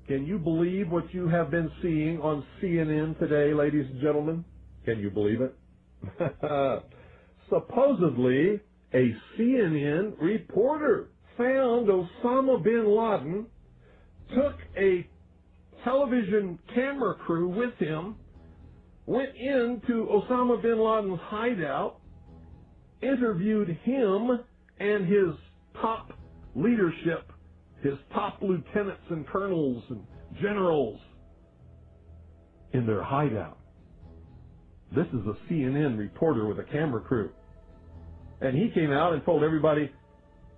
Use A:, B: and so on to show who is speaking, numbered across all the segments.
A: Can you believe what you have been seeing on CNN today, ladies and gentlemen? Can you believe it? Supposedly, a CNN reporter found Osama bin Laden, took a television camera crew with him, went into Osama bin Laden's hideout, interviewed him and his top leadership, his top lieutenants and colonels and generals in their hideout. This is a CNN reporter with a camera crew. And he came out and told everybody,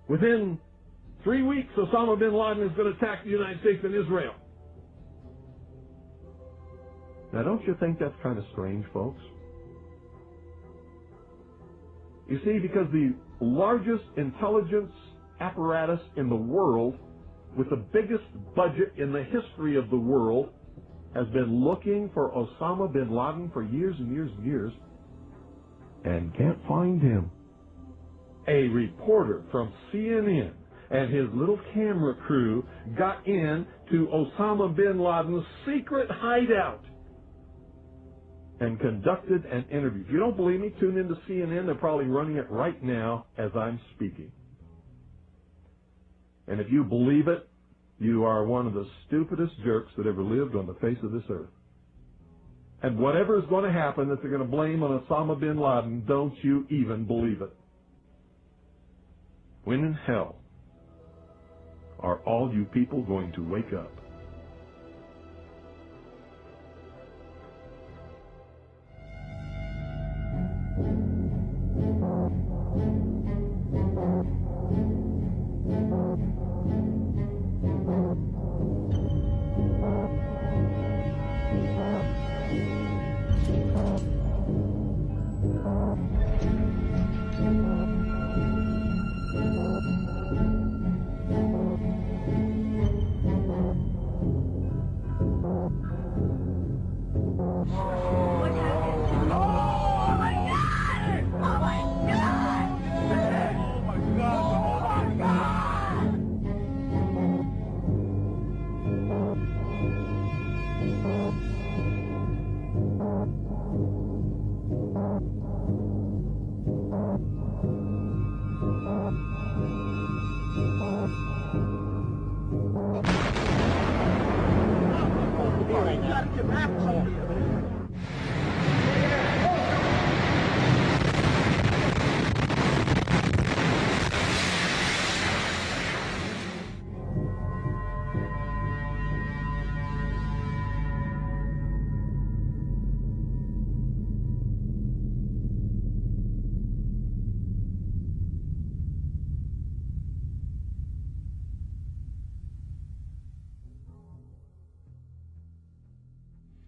A: within 3 weeks, Osama bin Laden is going to attack the United States and Israel. Now, don't you think that's kind of strange, folks? You see, because the largest intelligence apparatus in the world, with the biggest budget in the history of the world, has been looking for Osama bin Laden for years and years and years, and can't find him. A reporter from CNN and his little camera crew got in to Osama bin Laden's secret hideout and conducted an interview. If you don't believe me, tune into CNN. They're probably running it right now as I'm speaking. And if you believe it, you are one of the stupidest jerks that ever lived on the face of this earth. And whatever is going to happen that they're going to blame on Osama bin Laden, don't you even believe it. When in hell are all you people going to wake up?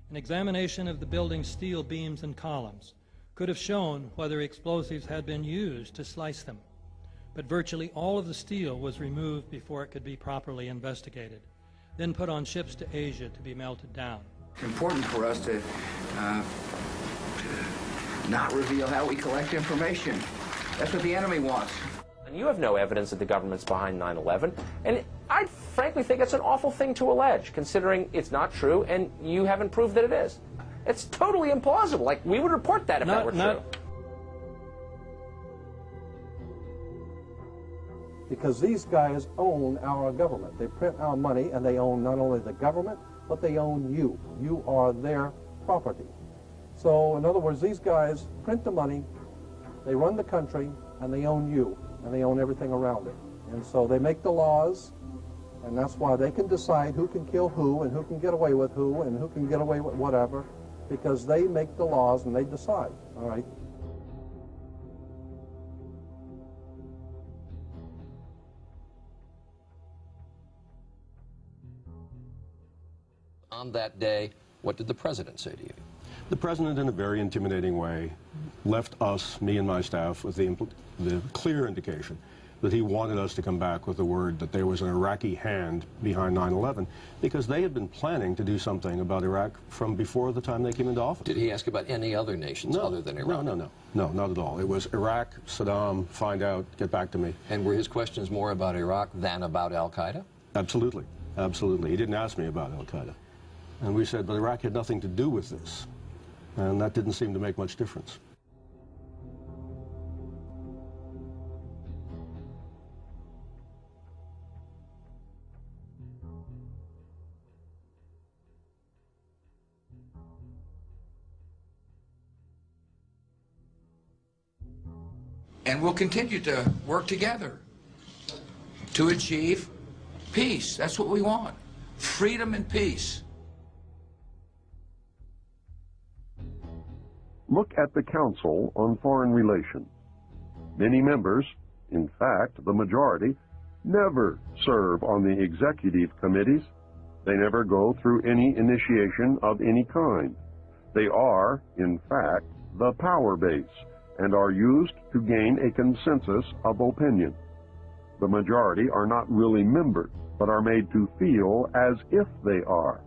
B: An examination of the building's steel beams and columns could have shown whether explosives had been used to slice them, but virtually all of the steel was removed before it could be properly investigated, then put on ships to Asia to be melted down.
C: It's important for us to not reveal how we collect information. That's what the enemy wants.
D: And you have no evidence that the government's behind 9/11, and I frankly think it's an awful thing to allege, considering it's not true, and you haven't proved that it is. It's totally implausible. Like, we would report that if that were true.
E: Because these guys own our government. They print our money, and they own not only the government, but they own you. You are their property. So, in other words, these guys print the money, they run the country, and they own you, and they own everything around it. And so they make the laws, and that's why they can decide who can kill who, and who can get away with who, and who can get away with whatever, because they make the laws and they decide, all right?
F: On that day, what did the president say to you?
G: The president, in a very intimidating way, left us, me and my staff, with the clear indication that he wanted us to come back with the word that there was an Iraqi hand behind 9/11, because they had been planning to do something about Iraq from before the time they came into office.
F: Did he ask about any other nations other than Iraq?
G: No, not at all. It was Iraq, Saddam, find out, get back to me.
F: And were his questions more about Iraq than about al-Qaeda?
G: Absolutely. Absolutely. He didn't ask me about al-Qaeda. And we said, but Iraq had nothing to do with this. And that didn't seem to make much difference.
C: And we'll continue to work together to achieve peace. That's what we want. Freedom and peace.
H: Look at the Council on Foreign Relations. Many members, in fact, the majority, never serve on the executive committees. They never go through any initiation of any kind. They are, in fact, the power base and are used to gain a consensus of opinion. The majority are not really members, but are made to feel as if they are.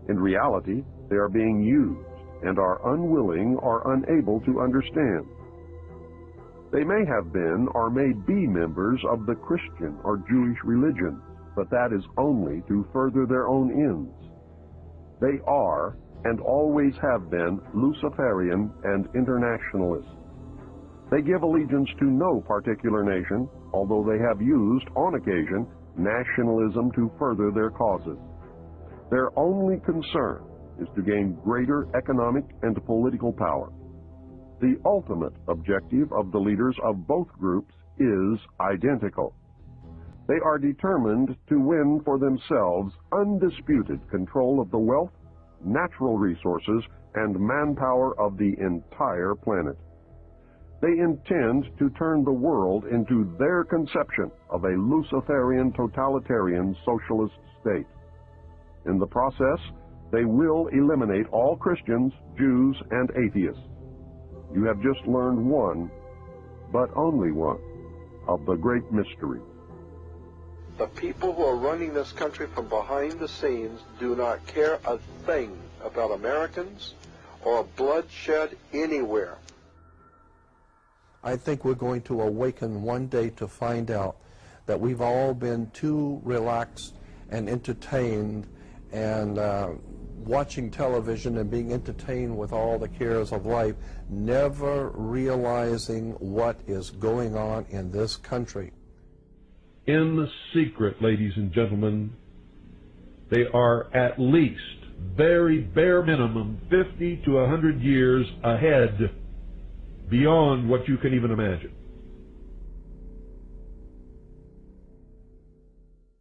H: In reality, they are being used and are unwilling or unable to understand. They may have been or may be members of the Christian or Jewish religion, but that is only to further their own ends. They are and always have been Luciferian and internationalists. They give allegiance to no particular nation, although they have used, on occasion, nationalism to further their causes. Their only concern is to gain greater economic and political power. The ultimate objective of the leaders of both groups is identical. They are determined to win for themselves undisputed control of the wealth, natural resources, and manpower of the entire planet. They intend to turn the world into their conception of a Luciferian totalitarian socialist state. In the process, they will eliminate all Christians, Jews, and atheists. You have just learned one, but only one, of the great mystery.
E: The people who are running this country from behind the scenes do not care a thing about Americans or bloodshed anywhere. I think we're going to awaken one day to find out that we've all been too relaxed and entertained and watching television and being entertained with all the cares of life, never realizing what is going on in this country.
A: In the secret, ladies and gentlemen, they are at least, very bare minimum, 50 to 100 years ahead, beyond what you can even imagine.